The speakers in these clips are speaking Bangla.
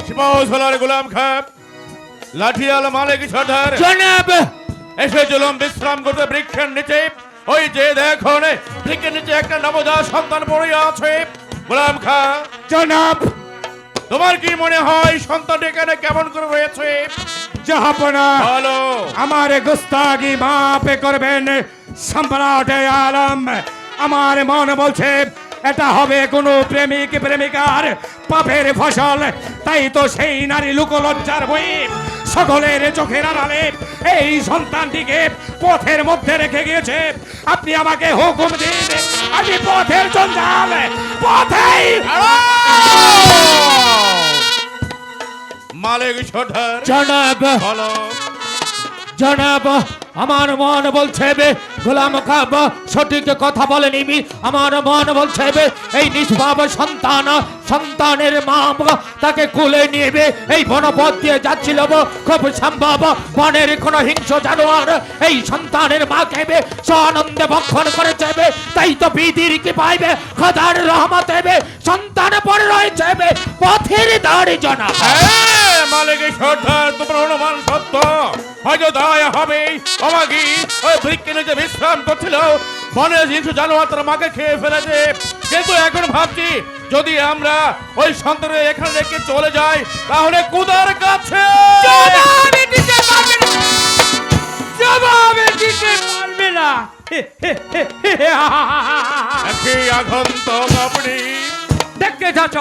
সিপাহসালার গোলাম খাঁ, লাঠিয়াল মালিক সর্দার জনাব এসেছিলাম বিশ্রাম করতে বৃক্ষের নিচে। ওই যে দেখো বৃক্ষের নিচে একটা নবজাত সন্তান পড়ে আছে। গোলাম খাঁ, জনাব তোমার কি মনে হয় সন্তানটি এখানে কেমন করে রয়েছে? জাহাপনা বলো। আমার গুস্তাগি মাফ করবেন সম্রাট আলম। আমার মন বলছে এটা হবে কোনো প্রেমিক প্রেমিকার পাপের ফসল। তাই তো সেই নারী লোকলজ্জার বই সকলের চোখের আড়ালে এই সন্তানটিকে পথের মধ্যে রেখে গিয়েছে। আপনি আমাকে হুকুম দিন, আমি পথের জঞ্জাল পথেই। মালিক সর্দার জনাব বলো। জনাব আমার মন বলছে গোলাম খাঁ সঠিক কথা বলেনি। আমার মন বলছে এই নিষ্পাপ সন্তানের মা তাকে কুলে নিয়ে এই বনপথ দিয়ে যাচ্ছিল। খুব সম্ভব বনের কোনো হিংস্র জানোয়ার এই সন্তানের মাকে আনন্দে ভক্ষণ করেছে। তাই তো বিধির কি পাইবে খোদার রহমত সন্তান পড়ে রয়েছে পথের দাঁড়ি। জনাব মালিক সর্দার, তোমার অনুমান সত্য। হয়তো দয়া হবে আমাকে ওই বৃক্ষে নিচে বিশ্রাম করছিল, বনের হিংস্র জানোয়ার তার মাকে খেয়ে ফেলেছে। কিন্তু এখন ভাবছি যদি আমরা ওই সন্তানের এখানে রেখে চলে যাই তাহলে কুদার কাছে জবাবে দিতে পারবে না। একই আগন্তক আপনি দেখতে যাচ্ছ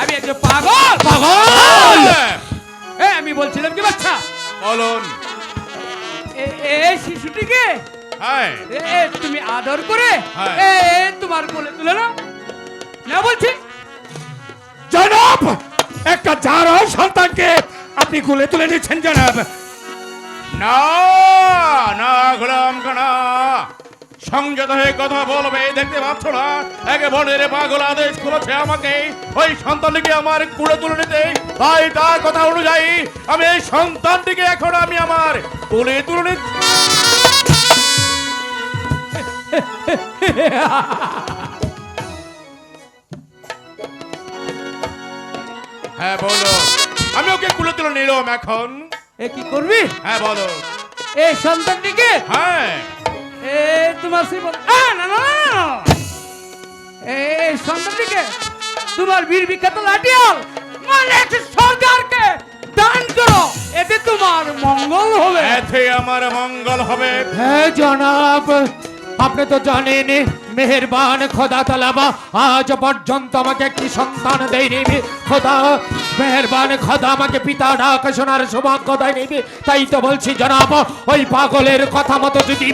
আমি একজন পাগল পাগল। আমি বলছিলাম কি বাচ্চা বলুন। এই শিশুটিকে হ্যাঁ তুমি আদর করে হ্যাঁ। তোমার কোলে তুলে নাও না বলছি। জনাব একটা যার সন্তানকে আপনি কোলে তুলে নিচ্ছেন জনাব। না না গোলাম খানা, সংযত হয়ে কথা বলবে। দেখতে পাচ্ছ না একে বনের পাগল আদেশ করেছে আমাকে ওই সন্তানটিকে আমার কুলে তুলে নিতে। তাই তার কথা অনুযায়ী আমি এই সন্তানটিকে এখন আমি আমার কুলে তুলে নিচ্ছি। হ্যাঁ বলো। আমি ওকে কুলে তুলে নিলাম এখন। এ কি করবি হ্যাঁ বলো। এই সন্তানটিকে হ্যাঁ তোমার না না না এই সন্তানটিকে তোমার বীর বিখ্যাত লাঠিয়াল মালিক সর্দারকে দান করো, এতে তোমার মঙ্গল হবে। এতে আমার মঙ্গল হবে। হ্যাঁ জনাব, আপনি তো জানেন মেহেরবান খোদা তালাবা আজ পর্যন্ত আমাকে একটি সন্তান দেয়নি। খোদা মেহেরবান খোদা আমাকে পিতা ডাক শোনার সৌভাগ্য দেয়নি। তাই তো বলছি জনাব ওই পাগলের কথা মতো যদি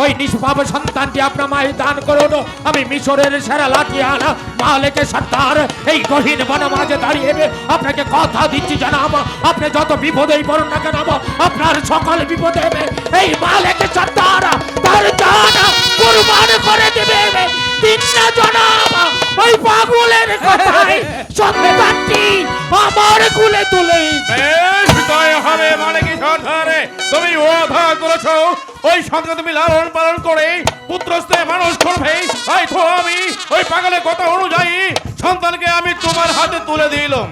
ওই নিষ্পাপ সন্তানটি আপনার মায়ের দান করুন, আমি মিশরের সেরা লাঠিয়াল মালিকের সর্দার এই গহীন বন মাঝে দাঁড়িয়ে আপনাকে কথা দিচ্ছি জনাব, আপনি যত বিপদেই পড়ুন না কেন আপনার সকল বিপদে এই মালিকের সর্দার তার জান কুরবান করে দেবে। দিন না জনাব ওই পাগলের কথায় সন্তানটি আমার কুলে তুলে। বেশ দয়া হবে মালিক সর্দার, তুমি ওয়াদা করেছো ওই সন্তান তুমি লালন পালন করে পুত্রস্তে মানুষ করবে। তাই তো আমি ওই পাগলের কথা অনুযায়ী সন্তানকে আমি তোমার হাতে তুলে দিলাম।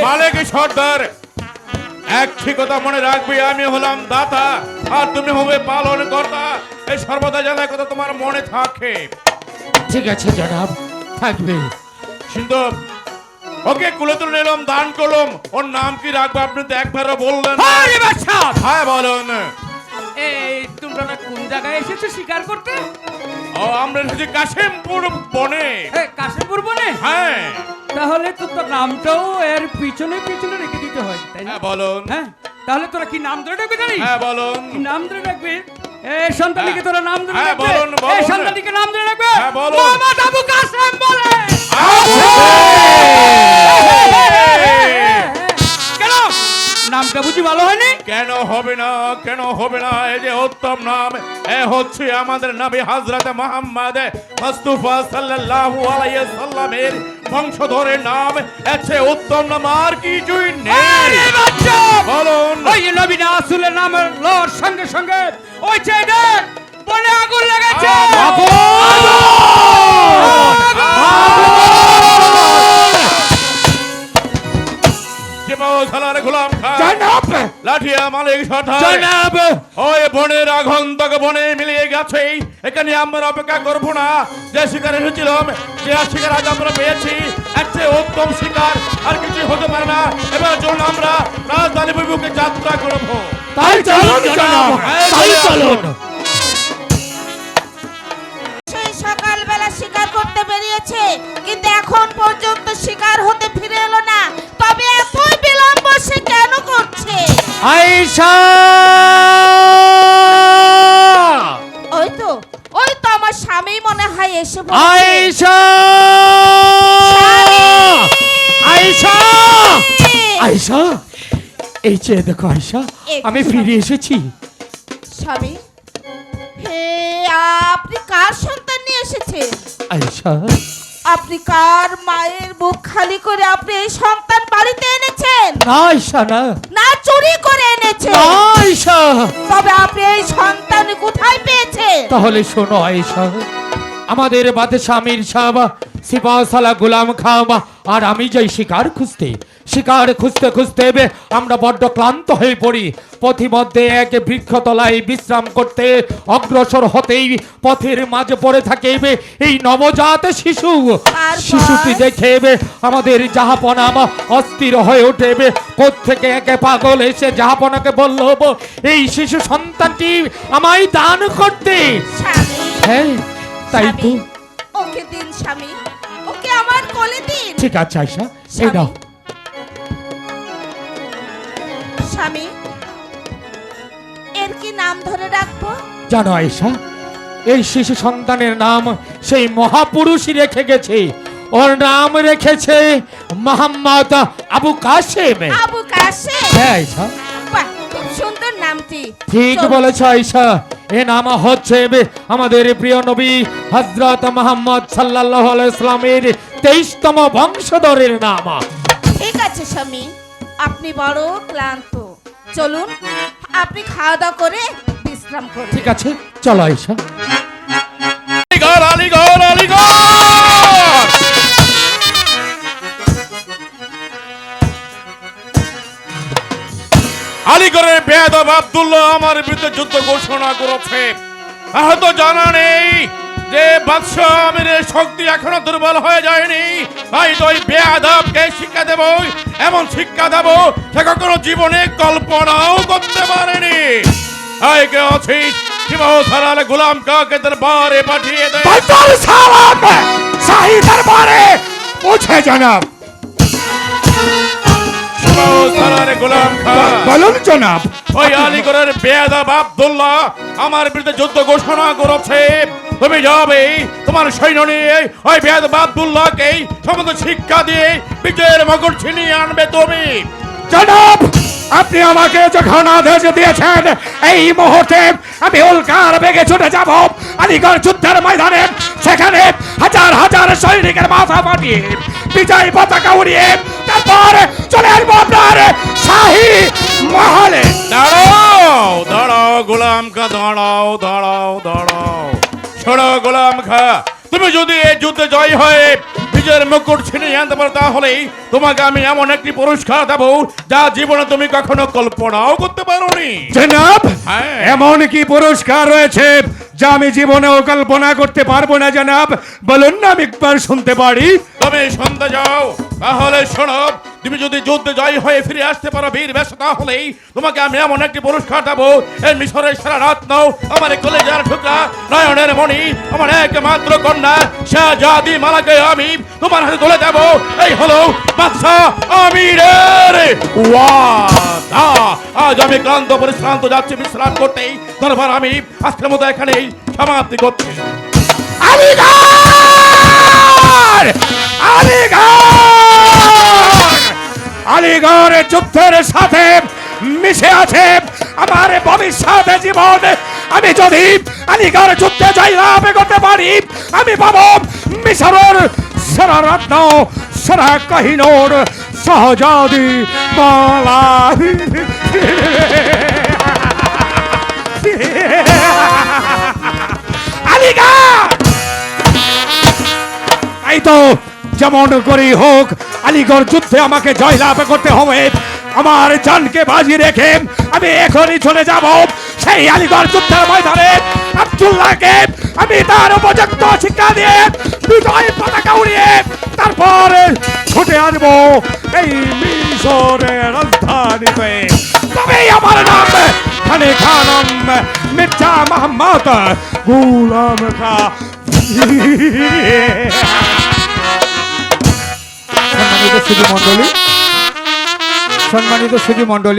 মালিক সর্দার, একটি কথা মনে রাখবে, আমি হলাম দাতা আর তুমি হবে পালন কর্তা। এই সর্বদা যেন কথা তোমার মনে থাকে। ঠিক আছে জনাব, থাকবে। কিন্তু ওকে কুলে তুলে নিলাম, দান করলাম। ওর নাম কি রাখবো আপনি তো একবারও বললেন না। আরে বাচ্চা, হ্যাঁ বলুন। এই তোমরা না কোন জায়গায় এসেছো শিকার করতে? ও আমরা এসেছি কাশিমপুর বনে। কাশিমপুর বনে? হ্যাঁ। তাহলে তো তোর নামটাও এর পিছনে পিছনে রেখে দিতে হয়, তাই না? হ্যাঁ বলুন। হ্যাঁ, তাহলে তোরা কি নাম ধরে ডাকবি জানিস? হ্যাঁ বলুন। কি নাম ধরে ডাকবি? এই সন্তানটিকে তোরা নাম ধরে হ্যাঁ, ডাকবে? বলুন, বলুন। এই সন্তানটিকে নাম ধরে ডাকবে? হ্যাঁ, বলুন। মোহাম্মদ আবু কাসেম বলে। কেন নামটা বুঝি ভালো হয়নি? কেন হবে না, কেন হবে না? এই যে উত্তম নাম, এ হচ্ছে আমাদের নবী হযরত মুহাম্মদ মুস্তাফা সাল্লাল্লাহু আলাইহি সাল্লামের বংশধরের নাম। এছে উত্তম নাম আর কিছুই নেই। আরে বাচ্চা, বলুন। ওই নবী রাসূলের নাম লওয়ার সঙ্গে সঙ্গে ওই যে দেখ বনে আগুন লেগেছে। আগুন! লাঠিয়া মালিক সর্দার জনাব ওই বনের আগন্তক বনে মিলিয়ে গেছে, এখানে আমরা অপেক্ষা করবো না। যে শিকার এসেছিলাম যে শিকার আজ আমরা পেয়েছি, এর চেয়ে উত্তম শিকার আর কিছু হতে পারে না। এবার চলুন আমরা রাজধানী বিমুখে যাত্রা করবো। তাই চলুন জনাব, তাই চলুন। সেই সকালবেলা শিকার করতে বেরিয়েছে, কিন্তু এখন পর্যন্ত শিকার হতে ফিরে এলো না। তবে এতই বিলম্ব সে কেন করছে? আয়েশা ওই তো আমার স্বামী মনে হয় এসে পড়েছে। আয়েশা আয়েশা আয়েশা, এই চেয়ে দেখো আয়েশা, আমি ফিরে এসেছি। স্বামী, হে আপনি কার সন্তান নিয়ে এসেছেন? আয়েশা, আপনি কার মায়ের বুক খালি করে আপনি এই সন্তান বাড়িতে এনেছেন? না আয়েশা, না না চুরি করে এনেছেন? না আয়েশা। তবে আপনি এই সন্তান কোথায় পেয়েছেন? তাহলে শোনো আয়েশা, আমাদের বাদশাহ আমির সাহেব সিপাহসালা গোলাম খাওয়া আর আমি যাই শিকার খুঁজতে। শিকার খুঁজতে খুঁজতে আমরা বড্ড ক্লান্ত হয়ে পড়ি। পথিমধ্যে এক বৃক্ষতলায় বিশ্রাম করতে অগ্রসর হতেই পথের মাঝে পড়ে থাকে এই নবজাত শিশু। শিশুটি দেখে আমাদের জাহাপনা অস্থির হয়ে ওঠে। কোত্থেকে একে পাগল এসে জাহাপনাকে বলল এই শিশু সন্তানটি আমায় দান করতে। স্বামী, হ্যাঁ তাই তো। স্বামী, ওকে দিন স্বামী, ওকে আমার কোলে দিন। ঠিক আছে আয়েশা, এই নাও। স্বামী, এর কি নাম ধরে রাখবো? জানো আয়েশা, এই শিশু সন্তানের নাম সেই মহাপুরুষই রেখে গেছে। ওর নাম রেখেছে মোহাম্মদ আবু কাসেম। আবু কাসেম? হ্যাঁ আয়েশা, বাহ, খুব সুন্দর নামটি। ঠিক চলুন। বলেছ আয়েশা, এ নাম হচ্ছে আমাদের প্রিয় নবী হযরত মুহাম্মদ সাল্লাল্লাহু আলাইহি ওয়াসাল্লামের 23তম বংশধরের নাম। ঠিক আছে স্বামী, আপনি বড় ক্লান্ত, চলুন আপনি খাওয়া দাওয়া করে বিশ্রাম করুন। ঠিক আছে, চলো আয়েশা। আলিগড় আলিগড় আলিগড় আলিগড়ের বেয়াদব আব্দুল্লাহ আমার বিরুদ্ধে যুদ্ধ ঘোষণা করেছে। হয়তো জানা নেই যে বাদশাহ আমিরের শক্তি এখনো দুর্বল হয়ে যায়নি। তাই তো ওই বেয়াদবকে শিক্ষা দেব, এমন শিক্ষা দেব সে কখনো জীবনে কল্পনাও করতে পারেনি। তাই কে আছিস সিপাহসালার গোলাম কাকে দরবারে পাঠিয়ে দে। বাইতুল সালাম শাহী দরবারে পৌঁছে জনাব। সিপাহসালার গোলাম খা, বলুন জনাব। ওই আলিগড়ের বেয়াদব আব্দুল্লাহ আমার বিরুদ্ধে যুদ্ধ ঘোষণা করেছে। তুমি যাবে তোমার সৈন্য নিয়ে ওই বেয়াদব আব্দুল্লাহকে সমস্ত শিক্ষা দিয়ে বিজয়ের মকুট ছিনিয়ে আনবে তুমি। জনাব, আপনি আমাকে যখন আদেশ দিয়েছেন এই মুহূর্তে আমি উল্কার বেগে ছুটে যাব আলিগড় যুদ্ধের ময়দানে। সেখানে হাজার হাজার সৈনিকের মাথা ফাটিয়ে বিজয় পতাকা উড়িয়ে তারপর চলে আসবো আপনার শাহী মহলে। দাঁড়াও দাঁড়াও গোলাম খা, দাঁড়াও দাঁড়াও দাঁড়াও। শোনো গোলাম খা, তুমি যদি এই যুদ্ধে জয় হয়ে বিজয়ের মুকুট ছিনিয়ে আনতে পারো, তাহলেই তোমাকে আমি এমন একটি পুরস্কার দেবো যা জীবনে তুমি কখনো কল্পনাও করতে পারোনি। জনাব, হ্যাঁ। এমন কি পুরস্কার রয়েছে যা আমি জীবনেও কল্পনা করতে পারবো না জনাব? বলুন না, আমি একবার শুনতে পারি। তুমি শুনতে যাও, তাহলে শোনো। তুমি যদি যুদ্ধে জয় হয়ে ফিরে আসতে পারো বীর বেশ, তাহলেই তোমাকে আমি এমন একটি পুরস্কার দেবো এই মিশরের সেরা রত্ন, আমার কলেজার টুকরা, নয়নের মণি, আমার একমাত্র কন্যা শাহজাদি মালাকে আমি তোমার হাতে তুলে দেবো। এই হলো বাদশাহ আমিরের ওয়াদা। আজ আমি ক্লান্ত পরিশ্রান্ত যাচ্ছি বিশ্রাম করতেই, তারপর আমি আজকের মতো এখানেই সমাপ্তি করছি। আলিগড়! আলিগড়! আলিগড় যুদ্ধের সাথে মিশে আছে আমার ভবিষ্যৎ জীবন। আমি যদি আলিগড় যুদ্ধে জয়লাভ করতে পারি, আমি পাবো মিশরের সেরা রত্ন, সেরা কাহিনোর শাহজাদি মালা। আলিগড়! এই তো যেমন করেই হোক আলিগড় যুদ্ধে আমাকে জয়লাভ করতে হবে। আমার জানকে বাজি রেখে আমি এখনই চলে যাব সেই আলিগড় যুদ্ধের ময়দানে। আব্দুল্লাহকে আমি তার উপযুক্ত শিক্ষা দিয়ে বিজয় পতাকা উড়িয়ে তারপর ছুটে আসবো এই মিশরের রাজধানীতে। তবেই আমার নাম খানে খানম মির্জা মোহাম্মদ গুলাম খা। সম্মানিত সুধী মণ্ডলী, সম্মানিত সুধী মণ্ডলী,